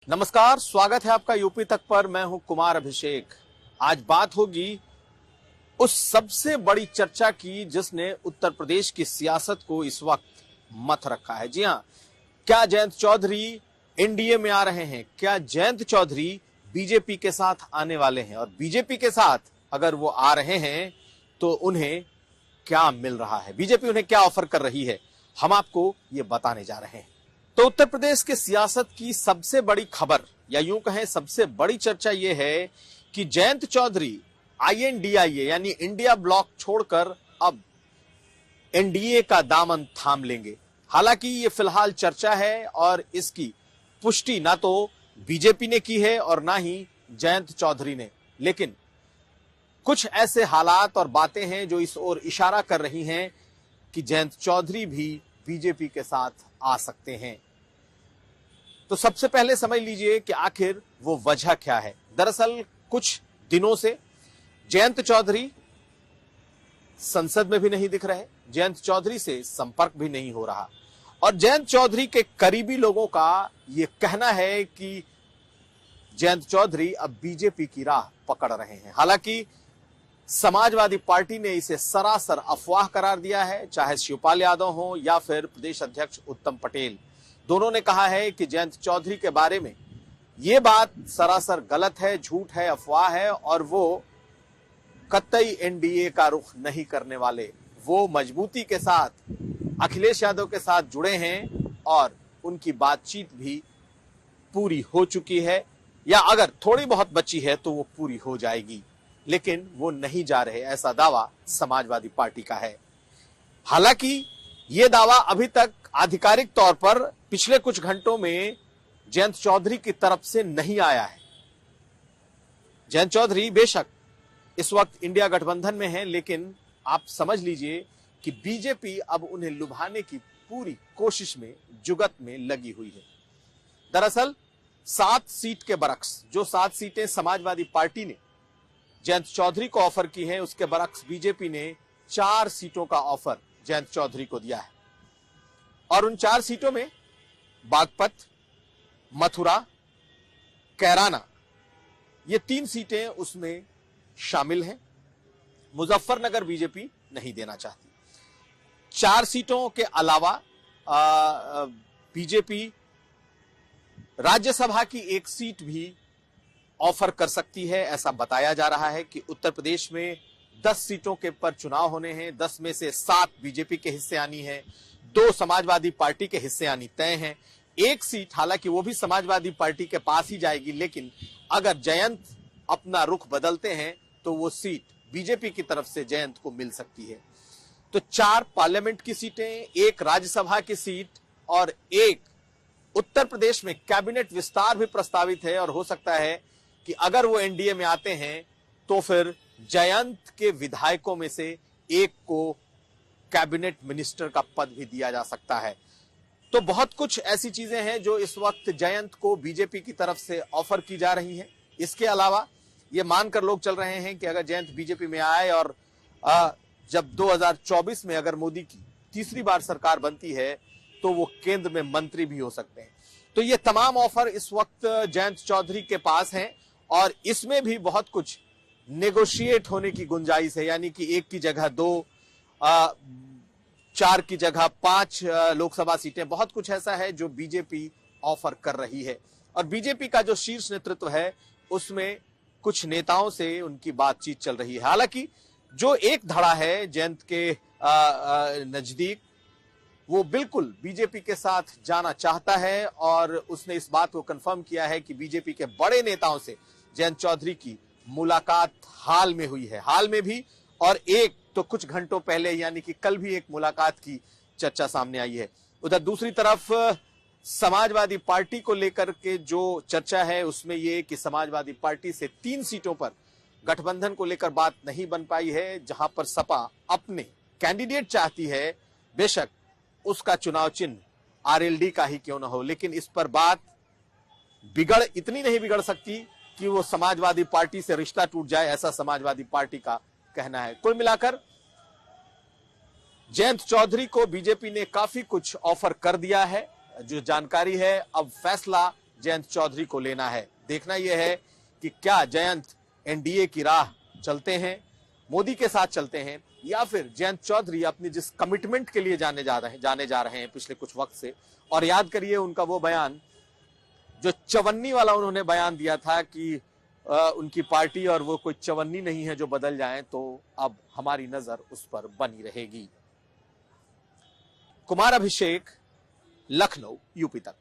नमस्कार, स्वागत है आपका यूपी तक पर। मैं हूं कुमार अभिषेक। आज बात होगी उस सबसे बड़ी चर्चा की जिसने उत्तर प्रदेश की सियासत को इस वक्त मथ रखा है। जी हां, क्या जयंत चौधरी एनडीए में आ रहे हैं? क्या जयंत चौधरी बीजेपी के साथ आने वाले हैं? और बीजेपी के साथ अगर वो आ रहे हैं तो उन्हें क्या मिल रहा है? बीजेपी उन्हें क्या ऑफर कर रही है? हम आपको ये बताने जा रहे हैं। तो उत्तर प्रदेश के सियासत की सबसे बड़ी खबर या यूं कहें सबसे बड़ी चर्चा यह है कि जयंत चौधरी आईएनडीआईए यानी इंडिया ब्लॉक छोड़कर अब एनडीए का दामन थाम लेंगे। हालांकि ये फिलहाल चर्चा है और इसकी पुष्टि ना तो बीजेपी ने की है और ना ही जयंत चौधरी ने, लेकिन कुछ ऐसे हालात और बातें हैं जो इस ओर इशारा कर रही हैं कि जयंत चौधरी भी बीजेपी के साथ आ सकते हैं। तो सबसे पहले समझ लीजिए कि आखिर वो वजह क्या है। दरअसल कुछ दिनों से जयंत चौधरी संसद में भी नहीं दिख रहे, जयंत चौधरी से संपर्क भी नहीं हो रहा और जयंत चौधरी के करीबी लोगों का यह कहना है कि जयंत चौधरी अब बीजेपी की राह पकड़ रहे हैं। हालांकि समाजवादी पार्टी ने इसे सरासर अफवाह करार दिया है, चाहे शिवपाल यादव हो या फिर प्रदेश अध्यक्ष उत्तम पटेल। दोनों ने कहा है कि जयंत चौधरी के बारे में यह बात सरासर गलत है, झूठ है, अफवाह है और वो कतई एनडीए का रुख नहीं करने वाले। वो मजबूती के साथ अखिलेश यादव के साथ जुड़े हैं और उनकी बातचीत भी पूरी हो चुकी है या अगर थोड़ी बहुत बची है तो वो पूरी हो जाएगी, लेकिन वो नहीं जा रहे, ऐसा दावा समाजवादी पार्टी का है। हालांकि यह दावा अभी तक आधिकारिक तौर पर पिछले कुछ घंटों में जयंत चौधरी की तरफ से नहीं आया है। जयंत चौधरी बेशक इस वक्त इंडिया गठबंधन में है, लेकिन आप समझ लीजिए कि बीजेपी अब उन्हें लुभाने की पूरी कोशिश में, जुगत में लगी हुई है। दरअसल 7 सीट के बरक्स, जो 7 सीटें समाजवादी पार्टी ने जयंत चौधरी को ऑफर की है, उसके बरक्स बीजेपी ने 4 सीटों का ऑफर जयंत चौधरी को दिया है और उन 4 सीटों में बागपत, मथुरा, कैराना, ये 3 सीटें उसमें शामिल हैं। मुजफ्फरनगर बीजेपी नहीं देना चाहती। 4 सीटों के अलावा बीजेपी राज्यसभा की 1 सीट भी ऑफर कर सकती है। ऐसा बताया जा रहा है कि उत्तर प्रदेश में 10 सीटों के पर चुनाव होने हैं। 10 में से 7 बीजेपी के हिस्से आनी है, 2 समाजवादी पार्टी के हिस्से आनी तय है। 1 सीट हालांकि वो भी समाजवादी पार्टी के पास ही जाएगी, लेकिन अगर जयंत अपना रुख बदलते हैं तो वो सीट बीजेपी की तरफ से जयंत को मिल सकती है। तो 4 पार्लियामेंट की सीटें, 1 राज्यसभा की सीट और 1 उत्तर प्रदेश में कैबिनेट विस्तार भी प्रस्तावित है और हो सकता है कि अगर वो एनडीए में आते हैं तो फिर जयंत के विधायकों में से 1 को कैबिनेट मिनिस्टर का पद भी दिया जा सकता है। तो बहुत कुछ ऐसी चीजें हैं जो इस वक्त जयंत को बीजेपी की तरफ से ऑफर की जा रही हैं। इसके अलावा ये मानकर लोग चल रहे हैं कि अगर जयंत बीजेपी में आए और जब 2024 में अगर मोदी की तीसरी बार सरकार बनती है तो वो केंद्र में मंत्री भी हो सकते हैं। तो ये तमाम ऑफर इस वक्त जयंत चौधरी के पास हैं और इसमें भी बहुत कुछ नेगोशिएट होने की गुंजाइश है, यानी कि 1 की जगह 2, 4 की जगह 5 लोकसभा सीटें, बहुत कुछ ऐसा है जो बीजेपी ऑफर कर रही है। और बीजेपी का जो शीर्ष नेतृत्व है उसमें कुछ नेताओं से उनकी बातचीत चल रही है। हालांकि जो एक धड़ा है जयंत के नजदीक, वो बिल्कुल बीजेपी के साथ जाना चाहता है और उसने इस बात को कंफर्म किया है कि बीजेपी के बड़े नेताओं से जयंत चौधरी की मुलाकात हाल में हुई है, हाल में भी, और एक तो कुछ घंटों पहले यानी कि कल भी एक मुलाकात की चर्चा सामने आई है। उधर दूसरी तरफ समाजवादी पार्टी को लेकर के जो चर्चा है उसमें यह कि समाजवादी पार्टी से 3 सीटों पर गठबंधन को लेकर बात नहीं बन पाई है, जहां पर सपा अपने कैंडिडेट चाहती है। बेशक उसका चुनाव चिन्ह आरएलडी का ही क्यों ना हो, लेकिन इस पर बात इतनी नहीं बिगड़ सकती कि वो समाजवादी पार्टी से रिश्ता टूट जाए, ऐसा समाजवादी पार्टी का कहना है। कुल मिलाकर जयंत चौधरी को बीजेपी ने काफी कुछ ऑफर कर दिया है। जो जानकारी है, अब फैसला जयंत चौधरी को लेना है। देखना यह है कि क्या जयंत एनडीए की राह चलते हैं, मोदी के साथ चलते हैं, या फिर जयंत चौधरी अपनी जिस कमिटमेंट के लिए जाने जा रहे हैं पिछले कुछ वक्त से। और याद करिए उनका वो बयान जो चवन्नी वाला उन्होंने बयान दिया था कि उनकी पार्टी और वो कोई चवन्नी नहीं है जो बदल जाए, तो अब हमारी नजर उस पर बनी रहेगी। कुमार अभिषेक, लखनऊ, यूपी तक।